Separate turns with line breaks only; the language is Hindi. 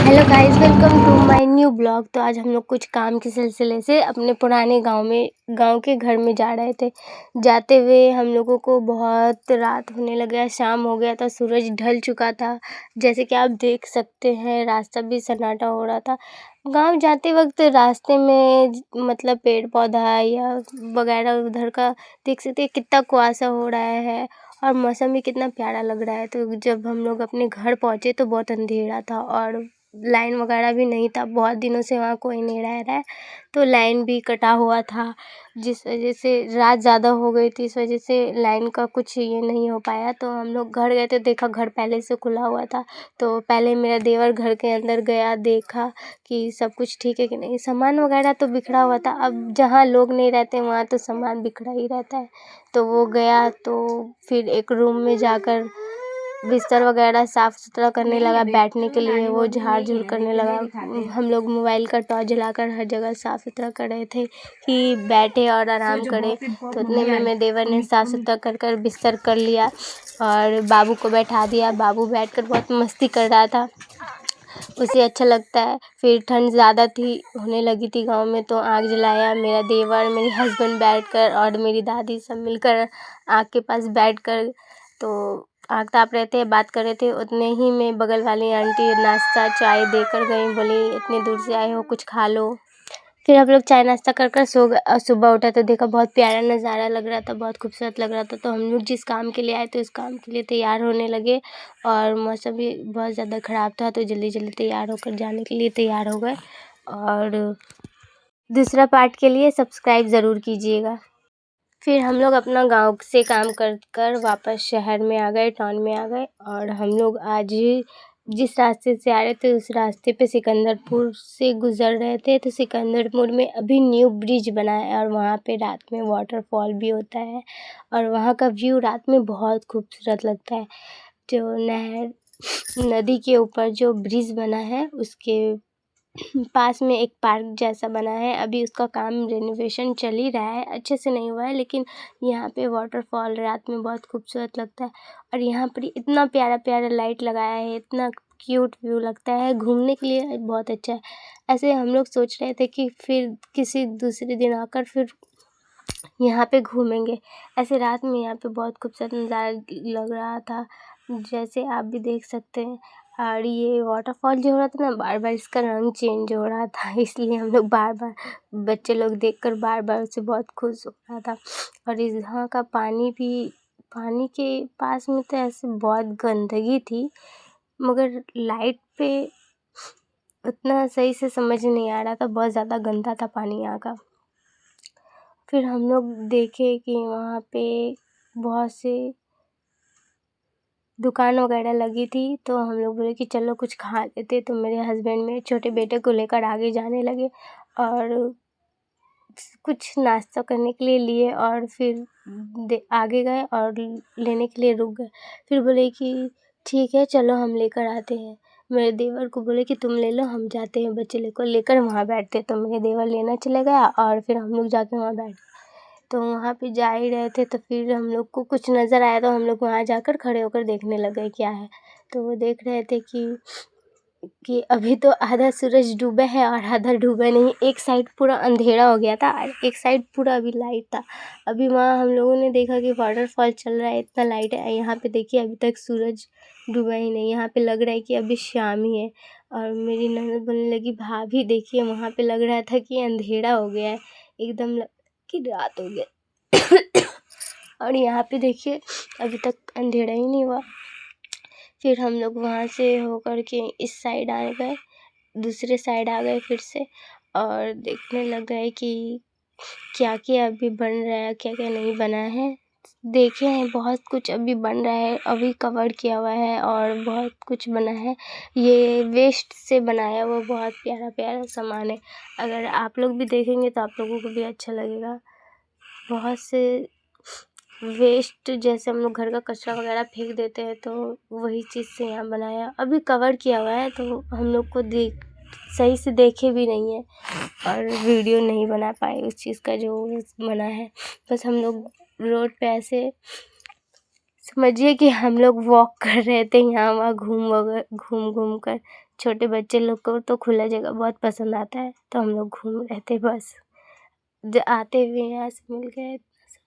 Hello guys, welcome to my new blog. तो आज हम लोग कुछ काम के सिलसिले से अपने पुराने गांव के घर में जा रहे थे। जाते हुए हम लोगों को बहुत रात होने लगा, शाम हो गया था, सूरज ढल चुका था। जैसे कि आप देख सकते हैं, रास्ता भी सन्नाटा हो रहा था। गांव जाते वक्त रास्ते में मतलब पेड़ पौधा या वगैरह उधर का देख सकते हैं, कितना कुआसा हो रहा है और मौसम भी कितना प्यारा लग रहा है। तो जब हम लोग अपने घर पहुँचे तो बहुत अंधेरा था और लाइन वगैरह भी नहीं था। बहुत दिनों से वहाँ कोई नहीं रह रहा है, तो लाइन भी कटा हुआ था, जिस वजह से रात ज़्यादा हो गई थी। इस वजह से लाइन का कुछ ये नहीं हो पाया। तो हम लोग घर गए तो देखा घर पहले से खुला हुआ था। तो पहले मेरा देवर घर के अंदर गया, देखा कि सब कुछ ठीक है कि नहीं। सामान वगैरह तो बिखरा हुआ था, अब जहाँ लोग नहीं रहते वहाँ तो सामान बिखरा ही रहता है। तो वो गया, तो फिर एक रूम में जाकर बिस्तर वगैरह साफ़ सुथरा करने लगा। बैठने के लिए वो झाड़ झूड़ करने लगा। हम लोग मोबाइल का टॉर्च जलाकर हर जगह साफ़ सुथरा कर रहे थे कि बैठे और आराम करें। तो इतने में मेरे देवर ने साफ़ सुथरा कर बिस्तर कर लिया और बाबू को बैठा दिया। बाबू बैठकर बहुत मस्ती कर रहा था, उसे अच्छा लगता है। फिर ठंड ज़्यादा थी, होने लगी थी गांव में, तो आग जलाया। मेरा देवर, मेरे हस्बैंड बैठकर और मेरी दादी सब मिलकर आग के पास बैठकर तो आग ताप रहे थे, बात कर रहे थे। उतने ही में बगल वाली आंटी नाश्ता चाय देकर गई, बोली इतने दूर से आए हो, कुछ खा लो। फिर हम लोग चाय नाश्ता कर सो गए और सुबह उठा तो देखा बहुत प्यारा नज़ारा लग रहा था, बहुत खूबसूरत लग रहा था। तो हम लोग जिस काम के लिए आए थे उस काम के लिए तैयार होने लगे और मौसम भी बहुत ज़्यादा ख़राब था, तो जल्दी जल्दी तैयार होकर जाने के लिए तैयार हो गए। और दूसरा पार्ट के लिए सब्सक्राइब ज़रूर कीजिएगा। फिर हम लोग अपना गांव से काम कर वापस शहर में आ गए, टाउन में आ गए। और हम लोग आज जिस रास्ते से आ रहे थे उस रास्ते पे सिकंदरपुर से गुज़र रहे थे। तो सिकंदरपुर में अभी न्यू ब्रिज बना है और वहाँ पे रात में वाटरफॉल भी होता है और वहाँ का व्यू रात में बहुत खूबसूरत लगता है। जो नदी के ऊपर जो ब्रिज बना है उसके पास में एक पार्क जैसा बना है। अभी उसका काम रेनोवेशन चल ही रहा है, अच्छे से नहीं हुआ है, लेकिन यहाँ पे वाटरफॉल रात में बहुत खूबसूरत लगता है। और यहाँ पर इतना प्यारा प्यारा लाइट लगाया है, इतना क्यूट व्यू लगता है, घूमने के लिए बहुत अच्छा है। ऐसे हम लोग सोच रहे थे कि फिर किसी दूसरे दिन आकर फिर यहाँ पे घूमेंगे। ऐसे रात में यहाँ पे बहुत खूबसूरत नज़ारा लग रहा था, जैसे आप भी देख सकते हैं। और ये वाटरफॉल जो हो रहा था ना, बार बार इसका रंग चेंज हो रहा था, इसलिए हम लोग बार बार बच्चे लोग देखकर बार बार उससे बहुत खुश हो रहा था। और यहाँ का पानी भी, पानी के पास में तो ऐसे बहुत गंदगी थी, मगर लाइट पे उतना सही से समझ नहीं आ रहा था, बहुत ज़्यादा गंदा था पानी यहाँ का। फिर हम लोग देखे कि वहाँ पे बहुत से दुकान वगैरह लगी थी, तो हम लोग बोले कि चलो कुछ खा लेते। तो मेरे हस्बैंड मेरे छोटे बेटे को लेकर आगे जाने लगे और कुछ नाश्ता करने के लिए लिए और फिर आगे गए और लेने के लिए रुक गए। फिर बोले कि ठीक है चलो हम लेकर आते हैं। मेरे देवर को बोले कि तुम ले लो, हम जाते हैं बच्चे लेकर वहाँ बैठते। तो मेरे देवर लेना चले गया और फिर हम लोग जाके वहाँ बैठ। तो वहाँ पे जा ही रहे थे तो फिर हम लोग को कुछ नज़र आया, तो हम लोग वहाँ जाकर खड़े होकर देखने लग गए क्या है। तो वो देख रहे थे कि अभी तो आधा सूरज डूबा है और आधा डूबा नहीं, एक साइड पूरा अंधेरा हो गया था और एक साइड पूरा अभी लाइट था। अभी वहाँ हम लोगों ने देखा कि वाटरफॉल चल रहा है, इतना लाइट है। यहाँ पे देखिए अभी तक सूरज डूबा ही नहीं, यहाँ पे लग रहा है कि अभी शाम ही है। और मेरी ननद बोलने लगी भाभी देखिए वहाँ पे लग रहा था कि अंधेरा हो गया है, एकदम कि रात हो गया और यहाँ पे देखिए अभी तक अंधेरा ही नहीं हुआ। फिर हम लोग वहाँ से होकर के इस साइड आ गए, दूसरे साइड आ गए फिर से और देखने लग गए कि क्या क्या अभी बन रहा है, क्या क्या नहीं बना है। देखे हैं बहुत कुछ अभी बन रहा है, अभी कवर किया हुआ है और बहुत कुछ बना है। ये वेस्ट से बनाया हुआ बहुत प्यारा प्यारा सामान है, अगर आप लोग भी देखेंगे तो आप लोगों को भी अच्छा लगेगा। बहुत से वेस्ट जैसे हम लोग घर का कचरा वगैरह फेंक देते हैं, तो वही चीज़ से यहाँ बनाया, अभी कवर किया हुआ है। तो हम लोग को सही से देखे भी नहीं है और वीडियो नहीं बना पाए उस चीज़ का जो बना है। बस हम लोग रोड पे ऐसे समझिए कि हम लोग वॉक कर रहे थे, यहाँ वहाँ घूम कर छोटे बच्चे लोग को तो खुला जगह बहुत पसंद आता है, तो हम लोग घूम रहे थे बस। आते हुए यहाँ से मिल गए